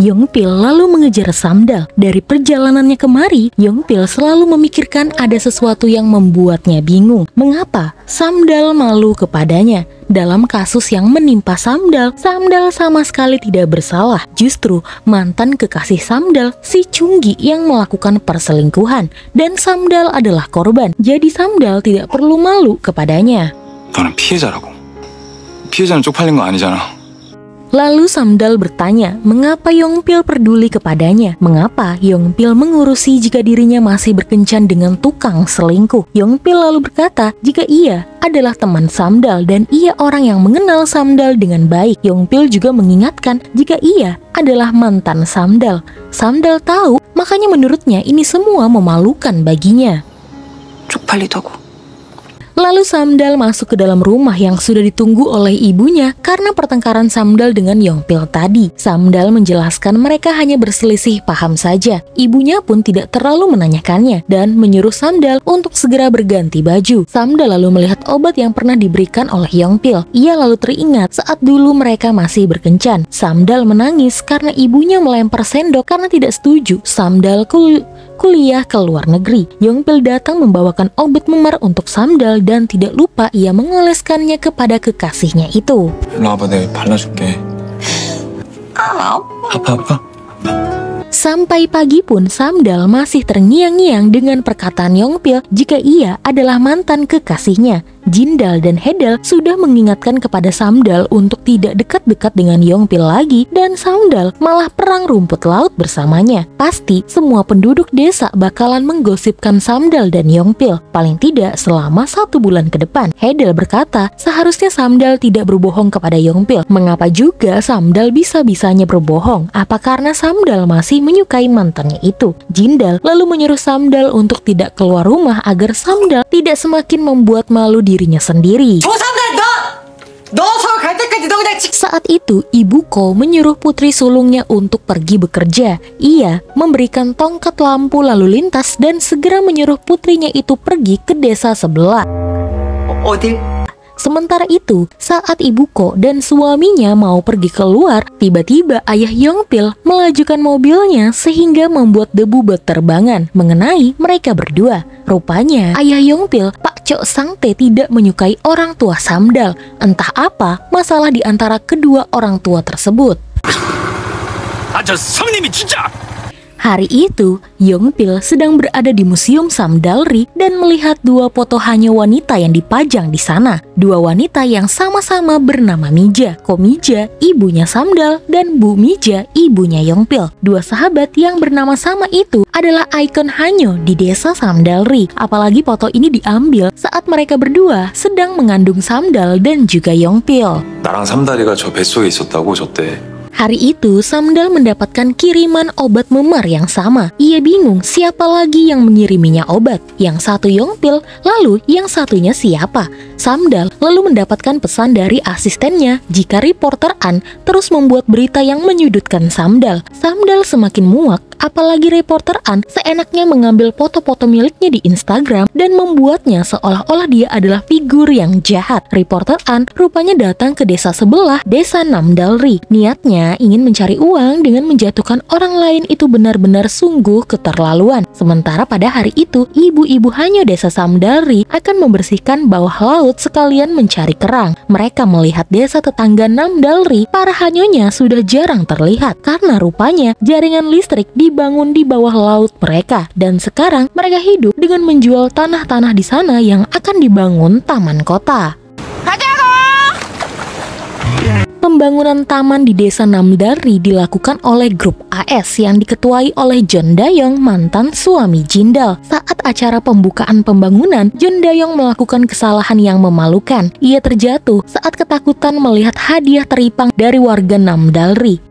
Yongpil lalu mengejar Samdal. Dari perjalanannya kemari, Yongpil selalu memikirkan ada sesuatu yang membuatnya bingung. Mengapa Samdal malu kepadanya? Dalam kasus yang menimpa Samdal, Samdal sama sekali tidak bersalah. Justru mantan kekasih Samdal, si Chunggi, yang melakukan perselingkuhan. Dan Samdal adalah korban. Jadi Samdal tidak perlu malu kepadanya. 너는 피해자라고. 피해자는 쪽팔린 거 아니잖아. Lalu Samdal bertanya, mengapa Yongpil peduli kepadanya? Mengapa Yongpil mengurusi jika dirinya masih berkencan dengan tukang selingkuh? Yongpil lalu berkata, jika ia adalah teman Samdal dan ia orang yang mengenal Samdal dengan baik. Yongpil juga mengingatkan jika ia adalah mantan Samdal. Samdal tahu, makanya menurutnya ini semua memalukan baginya. 쪽팔리다고. Lalu Samdal masuk ke dalam rumah yang sudah ditunggu oleh ibunya karena pertengkaran Samdal dengan Yongpil tadi. Samdal menjelaskan mereka hanya berselisih paham saja. Ibunya pun tidak terlalu menanyakannya dan menyuruh Samdal untuk segera berganti baju. Samdal lalu melihat obat yang pernah diberikan oleh Yongpil. Ia lalu teringat saat dulu mereka masih berkencan. Samdal menangis karena ibunya melempar sendok karena tidak setuju Samdal kuliah ke luar negeri. Yongpil datang membawakan obat memar untuk Samdal dan tidak lupa ia mengoleskannya kepada kekasihnya itu. 일로 와봐, 내가 발라줄게. 아파? Sampai pagi pun Samdal masih terngiang-ngiang dengan perkataan Yongpil jika ia adalah mantan kekasihnya. Jindal dan Hedal sudah mengingatkan kepada Samdal untuk tidak dekat-dekat dengan Yongpil lagi dan Samdal malah perang rumput laut bersamanya. Pasti semua penduduk desa bakalan menggosipkan Samdal dan Yongpil, paling tidak selama 1 bulan ke depan. Hedal berkata seharusnya Samdal tidak berbohong kepada Yongpil. Mengapa juga Samdal bisa-bisanya berbohong? Apa karena Samdal masih menyukai mantannya itu? Jindal lalu menyuruh Samdal untuk tidak keluar rumah agar Samdal tidak semakin membuat malu dirinya sendiri. Saat itu, Ibu Ko menyuruh putri sulungnya untuk pergi bekerja. Ia memberikan tongkat lampu lalu lintas dan segera menyuruh putrinya itu pergi ke desa sebelah. Sementara itu, saat Ibu Ko dan suaminya mau pergi keluar, tiba-tiba ayah Yongpil melajukan mobilnya sehingga membuat debu berterbangan mengenai mereka berdua. Rupanya ayah Yongpil, Pak Chok Sangte, tidak menyukai orang tua Samdal. Entah apa masalah di antara kedua orang tua tersebut. Hari itu, Yongpil sedang berada di Museum Samdalri dan melihat 2 foto hanya wanita yang dipajang di sana. 2 wanita yang sama-sama bernama Mija. Ko Mija, ibunya Samdal, dan Bu Mija, ibunya Yongpil. 2 sahabat yang bernama sama itu adalah ikon Hanyo di desa Samdalri. Apalagi foto ini diambil saat mereka berdua sedang mengandung Samdal dan juga Yongpil. 나랑 삼다리가 저 뱃속에 있었다고 줬대. Hari itu, Samdal mendapatkan kiriman obat memar yang sama. Ia bingung siapa lagi yang mengiriminya obat. Yang satu Yongpil, lalu yang satunya siapa? Samdal lalu mendapatkan pesan dari asistennya jika reporter An terus membuat berita yang menyudutkan Samdal. Samdal semakin muak, apalagi reporter An seenaknya mengambil foto-foto miliknya di Instagram dan membuatnya seolah-olah dia adalah figur yang jahat. Reporter An rupanya datang ke desa sebelah, desa Namdalri. Niatnya ingin mencari uang dengan menjatuhkan orang lain itu benar-benar sungguh keterlaluan. Sementara pada hari itu, ibu-ibu Hanyo desa Samdalri akan membersihkan bawah laut sekalian mencari kerang. Mereka melihat desa tetangga Namdalri, para Hanyonya sudah jarang terlihat karena rupanya jaringan listrik dibangun di bawah laut mereka. Dan sekarang mereka hidup dengan menjual tanah-tanah di sana yang akan dibangun taman kota. Pembangunan taman di desa Namdalri dilakukan oleh grup AS yang diketuai oleh John Dayong, mantan suami Jindal. Saat acara pembukaan pembangunan, John Dayong melakukan kesalahan yang memalukan. Ia terjatuh saat ketakutan melihat hadiah teripang dari warga Namdalri.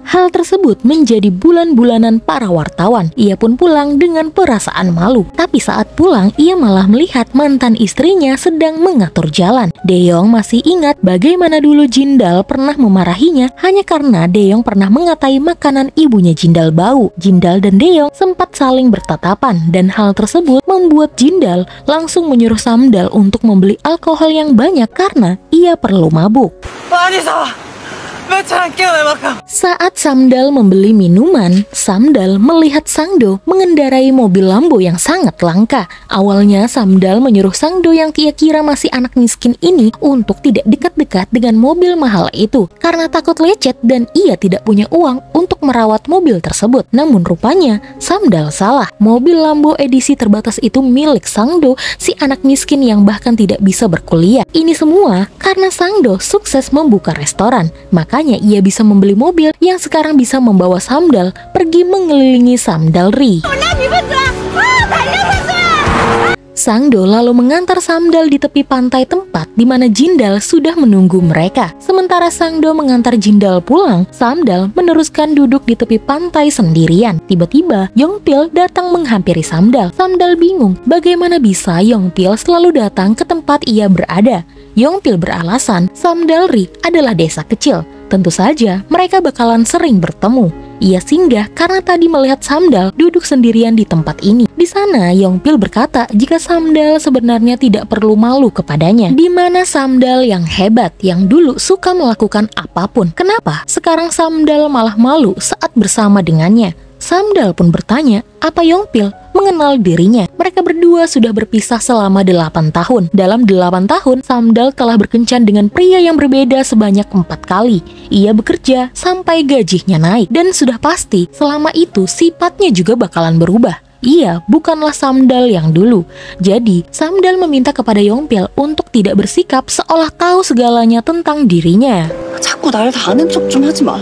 Hal tersebut menjadi bulan-bulanan para wartawan. Ia pun pulang dengan perasaan malu. Tapi saat pulang, ia malah melihat mantan istrinya sedang mengatur jalan. Dayong masih ingat bagaimana dulu Jindal pernah memarahinya hanya karena Dayong pernah mengatai makanan ibunya Jindal bau. Jindal dan Dayong sempat saling bertatapan dan hal tersebut membuat Jindal langsung menyuruh Samdal untuk membeli alkohol yang banyak karena ia perlu mabuk. Saat Samdal membeli minuman, Samdal melihat Sangdo mengendarai mobil Lambo yang sangat langka. Awalnya Samdal menyuruh Sangdo yang ia kira masih anak miskin ini untuk tidak dekat-dekat dengan mobil mahal itu karena takut lecet dan ia tidak punya uang untuk merawat mobil tersebut. Namun rupanya Samdal salah. Mobil Lambo edisi terbatas itu milik Sangdo, si anak miskin yang bahkan tidak bisa berkuliah. Ini semua karena Sangdo sukses membuka restoran. Makanya ia bisa membeli mobil yang sekarang bisa membawa Samdal pergi mengelilingi Samdalri. Sangdo lalu mengantar Samdal di tepi pantai tempat di mana Jindal sudah menunggu mereka. Sementara Sangdo mengantar Jindal pulang, Samdal meneruskan duduk di tepi pantai sendirian. Tiba-tiba Yongpil datang menghampiri Samdal. Samdal bingung bagaimana bisa Yongpil selalu datang ke tempat ia berada. Yongpil beralasan Samdalri adalah desa kecil. Tentu saja mereka bakalan sering bertemu. Ia singgah karena tadi melihat Samdal duduk sendirian di tempat ini. Di sana Yongpil berkata jika Samdal sebenarnya tidak perlu malu kepadanya. Di mana Samdal yang hebat, yang dulu suka melakukan apapun. Kenapa sekarang Samdal malah malu saat bersama dengannya? Samdal pun bertanya, apa Yongpil mengenal dirinya? Mereka berdua sudah berpisah selama 8 tahun. Dalam 8 tahun, Samdal telah berkencan dengan pria yang berbeda sebanyak 4 kali. Ia bekerja sampai gajinya naik. Dan sudah pasti, selama itu sifatnya juga bakalan berubah. Ia bukanlah Samdal yang dulu. Jadi, Samdal meminta kepada Yongpil untuk tidak bersikap seolah tahu segalanya tentang dirinya. 자꾸 날 다 아는 척 좀 하지 마.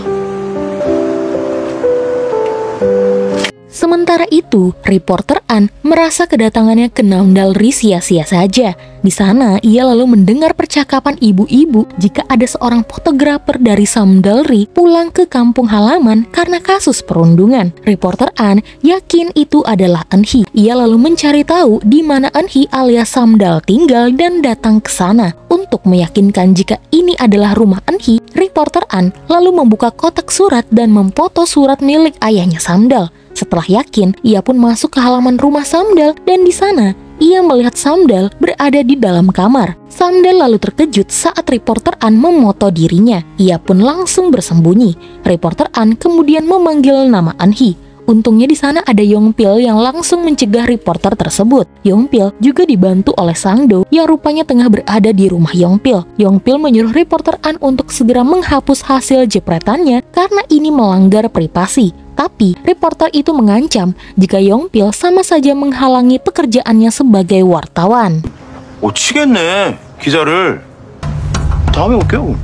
Sementara itu, reporter An merasa kedatangannya ke Namdalri sia-sia saja. Di sana, ia lalu mendengar percakapan ibu-ibu jika ada seorang fotografer dari Samdalri pulang ke kampung halaman karena kasus perundungan. Reporter An yakin itu adalah Enhi. Ia lalu mencari tahu di mana Enhi alias Samdal tinggal dan datang ke sana. Untuk meyakinkan jika ini adalah rumah Enhi, reporter An lalu membuka kotak surat dan memfoto surat milik ayahnya Samdal. Setelah yakin, ia pun masuk ke halaman rumah Samdal dan di sana ia melihat Samdal berada di dalam kamar. Samdal lalu terkejut saat reporter An memoto dirinya. Ia pun langsung bersembunyi. Reporter An kemudian memanggil nama Enhi. Untungnya di sana ada Yongpil yang langsung mencegah reporter tersebut. Yongpil juga dibantu oleh Sangdo yang rupanya tengah berada di rumah Yongpil. Yongpil menyuruh reporter An untuk segera menghapus hasil jepretannya karena ini melanggar privasi. Tapi reporter itu mengancam jika Yongpil sama saja menghalangi pekerjaannya sebagai wartawan. 치겠네 기자를. 다음에 올게요.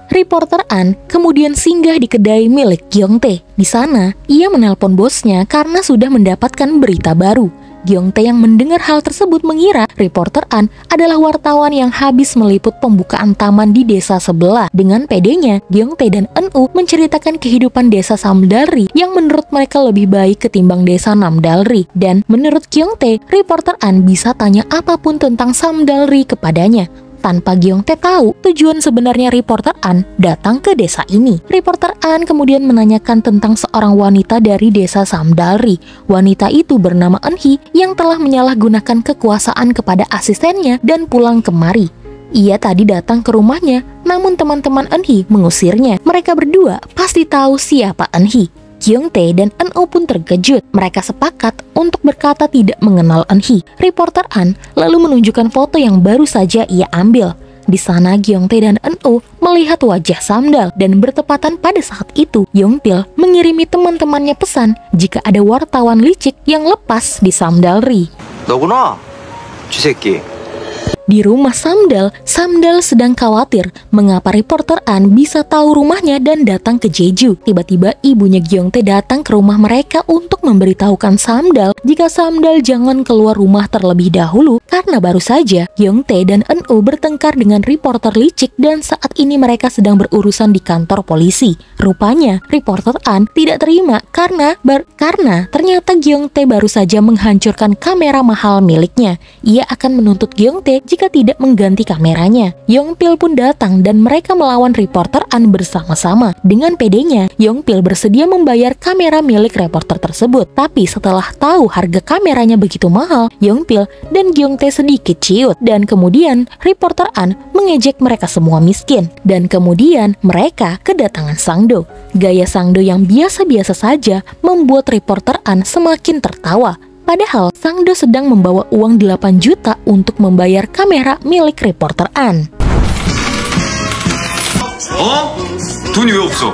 Reporter An kemudian singgah di kedai milik Gyeongtae. Di sana, ia menelpon bosnya karena sudah mendapatkan berita baru. Gyeongtae yang mendengar hal tersebut mengira reporter An adalah wartawan yang habis meliput pembukaan taman di desa sebelah. Dengan pedenya, Gyeongtae dan Eun-u menceritakan kehidupan desa Samdalri yang menurut mereka lebih baik ketimbang desa Namdalri. Dan menurut Gyeongtae, reporter An bisa tanya apapun tentang Samdalri kepadanya. Tanpa Gyeongtae tahu tujuan sebenarnya reporter An datang ke desa ini. Reporter An kemudian menanyakan tentang seorang wanita dari desa Samdalri. Wanita itu bernama Enhi yang telah menyalahgunakan kekuasaan kepada asistennya dan pulang kemari. Ia tadi datang ke rumahnya, namun teman-teman Enhi mengusirnya. Mereka berdua pasti tahu siapa Enhi. Gyeongtae dan Eun-u pun terkejut. Mereka sepakat untuk berkata tidak mengenal Enhi. Reporter An lalu menunjukkan foto yang baru saja ia ambil. Di sana Gyeongtae dan Eun-u melihat wajah Samdal dan bertepatan pada saat itu Yongpil mengirimi teman-temannya pesan jika ada wartawan licik yang lepas di Samdalri. 너구나, 쥐새끼. Di rumah Samdal, Samdal sedang khawatir mengapa reporter An bisa tahu rumahnya dan datang ke Jeju. Tiba-tiba ibunya Gyeongtae datang ke rumah mereka untuk memberitahukan Samdal jika Samdal jangan keluar rumah terlebih dahulu karena baru saja Gyeongtae dan Eun-u bertengkar dengan reporter licik dan saat ini mereka sedang berurusan di kantor polisi. Rupanya reporter An tidak terima karena ternyata Gyeongtae baru saja menghancurkan kamera mahal miliknya. Ia akan menuntut Gyeongtae jika jika tidak mengganti kameranya. Yongpil pun datang dan mereka melawan reporter An bersama-sama. Dengan pedenya, Yongpil bersedia membayar kamera milik reporter tersebut. Tapi setelah tahu harga kameranya begitu mahal, Yongpil dan Gyeongtae sedikit ciut. Dan kemudian reporter An mengejek mereka semua miskin. Dan kemudian mereka kedatangan Sangdo. Gaya Sangdo yang biasa-biasa saja membuat reporter An semakin tertawa. Padahal Sangdo sedang membawa uang 8 juta untuk membayar kamera milik reporter An. 돈이 왜 없어?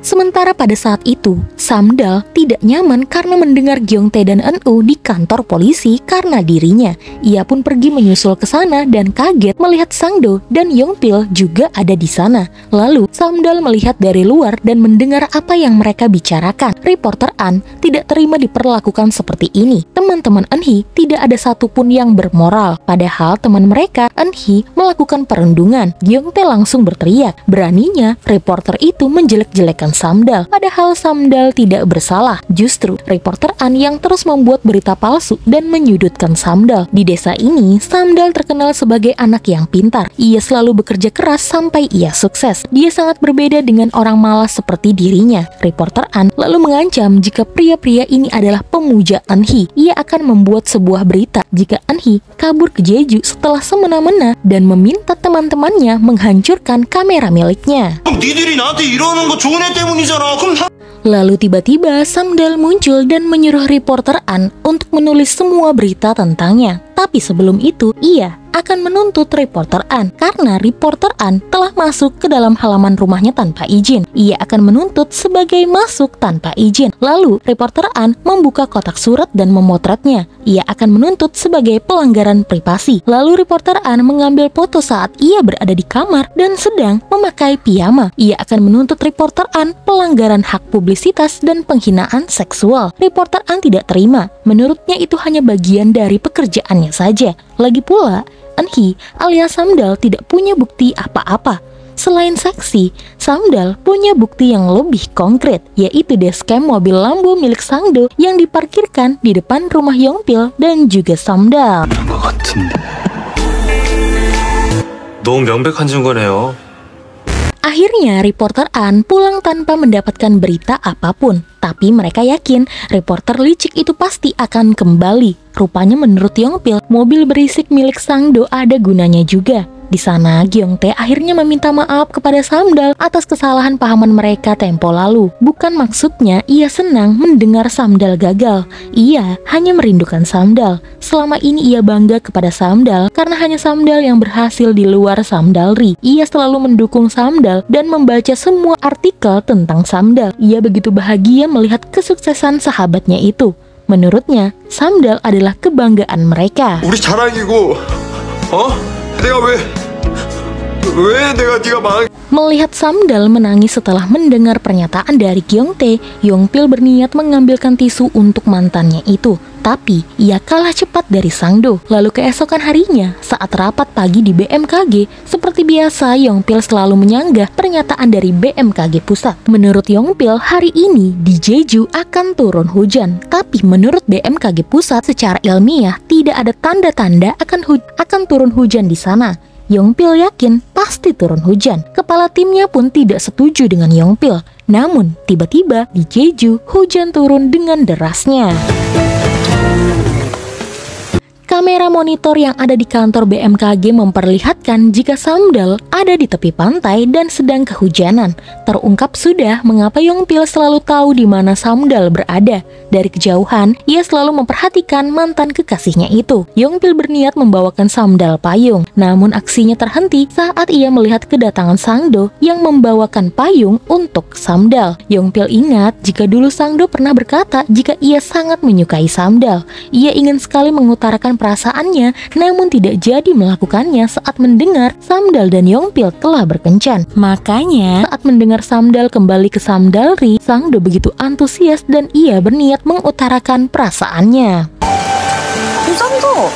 Sementara pada saat itu, Samdal tidak nyaman karena mendengar Gyeongtae dan Eun-woo di kantor polisi karena dirinya. Ia pun pergi menyusul ke sana dan kaget melihat Sangdo dan Yongpil juga ada di sana. Lalu, Samdal melihat dari luar dan mendengar apa yang mereka bicarakan. Reporter An tidak terima diperlakukan seperti ini. Teman-teman Eun-hee tidak ada satupun yang bermoral. Padahal teman mereka, Eun-hee, melakukan perundungan. Gyeongtae langsung berteriak. Beraninya, reporter itu menjelek-jelekan Samdal. Padahal Samdal tidak bersalah. Justru reporter An yang terus membuat berita palsu dan menyudutkan Samdal. Di desa ini, Samdal terkenal sebagai anak yang pintar. Ia selalu bekerja keras sampai ia sukses. Dia sangat berbeda dengan orang malas seperti dirinya. Reporter An lalu mengancam jika pria-pria ini adalah pemuja Eun-hee. Ia akan membuat sebuah berita jika Eun-hee kabur ke Jeju setelah semena-mena dan meminta teman-temannya menghancurkan kamera miliknya. Lalu tiba-tiba Samdal muncul dan menyuruh reporter An untuk menulis semua berita tentangnya. Tapi sebelum itu, ia akan menuntut reporter An karena reporter An telah masuk ke dalam halaman rumahnya tanpa izin. Ia akan menuntut sebagai masuk tanpa izin. Lalu reporter An membuka kotak surat dan memotretnya. Ia akan menuntut sebagai pelanggaran privasi. Lalu reporter An mengambil foto saat ia berada di kamar dan sedang memakai piyama. Ia akan menuntut reporter An pelanggaran hak publisitas dan penghinaan seksual. Reporter An tidak terima. Menurutnya itu hanya bagian dari pekerjaannya saja. Lagi pula, Eun-hee alias Samdal tidak punya bukti apa-apa. Selain saksi, Samdal punya bukti yang lebih konkret, yaitu dashcam mobil Lambo milik Sangdo yang diparkirkan di depan rumah Yongpil dan juga Samdal. 너무 명백한 증거네요. Akhirnya reporter An pulang tanpa mendapatkan berita apapun. Tapi mereka yakin reporter licik itu pasti akan kembali. Rupanya menurut Yongpil, mobil berisik milik Sangdo ada gunanya juga. Di sana, Gyeongtae akhirnya meminta maaf kepada Samdal atas kesalahan pahaman mereka tempo lalu. Bukan maksudnya ia senang mendengar Samdal gagal. Ia hanya merindukan Samdal. Selama ini ia bangga kepada Samdal karena hanya Samdal yang berhasil di luar Samdalri. Ia selalu mendukung Samdal dan membaca semua artikel tentang Samdal. Ia begitu bahagia melihat kesuksesan sahabatnya itu. Menurutnya, Samdal adalah kebanggaan mereka. 우리 자랑이고, 내가 왜 내가 네가 망 Melihat Samdal menangis setelah mendengar pernyataan dari Gyeongtae, Yongpil berniat mengambilkan tisu untuk mantannya itu. Tapi ia kalah cepat dari Sangdo. Lalu keesokan harinya, saat rapat pagi di BMKG, seperti biasa Yongpil selalu menyanggah pernyataan dari BMKG pusat. Menurut Yongpil, hari ini di Jeju akan turun hujan. Tapi menurut BMKG pusat, secara ilmiah tidak ada tanda-tanda akan turun hujan di sana. Yongpil yakin pasti turun hujan. Kepala timnya pun tidak setuju dengan Yongpil. Namun, tiba-tiba di Jeju hujan turun dengan derasnya. Kamera monitor yang ada di kantor BMKG memperlihatkan jika Samdal ada di tepi pantai dan sedang kehujanan. Terungkap sudah mengapa Yongpil selalu tahu di mana Samdal berada. Dari kejauhan, ia selalu memperhatikan mantan kekasihnya itu. Yongpil berniat membawakan Samdal payung, namun aksinya terhenti saat ia melihat kedatangan Sangdo yang membawakan payung untuk Samdal. Yongpil ingat jika dulu Sangdo pernah berkata jika ia sangat menyukai Samdal. Ia ingin sekali mengutarakan perasaannya, namun tidak jadi melakukannya saat mendengar Samdal dan Yongpil telah berkencan. Makanya, saat mendengar Samdal kembali ke Samdalri, Sangdo begitu antusias dan ia berniat mengutarakan perasaannya. Samdo,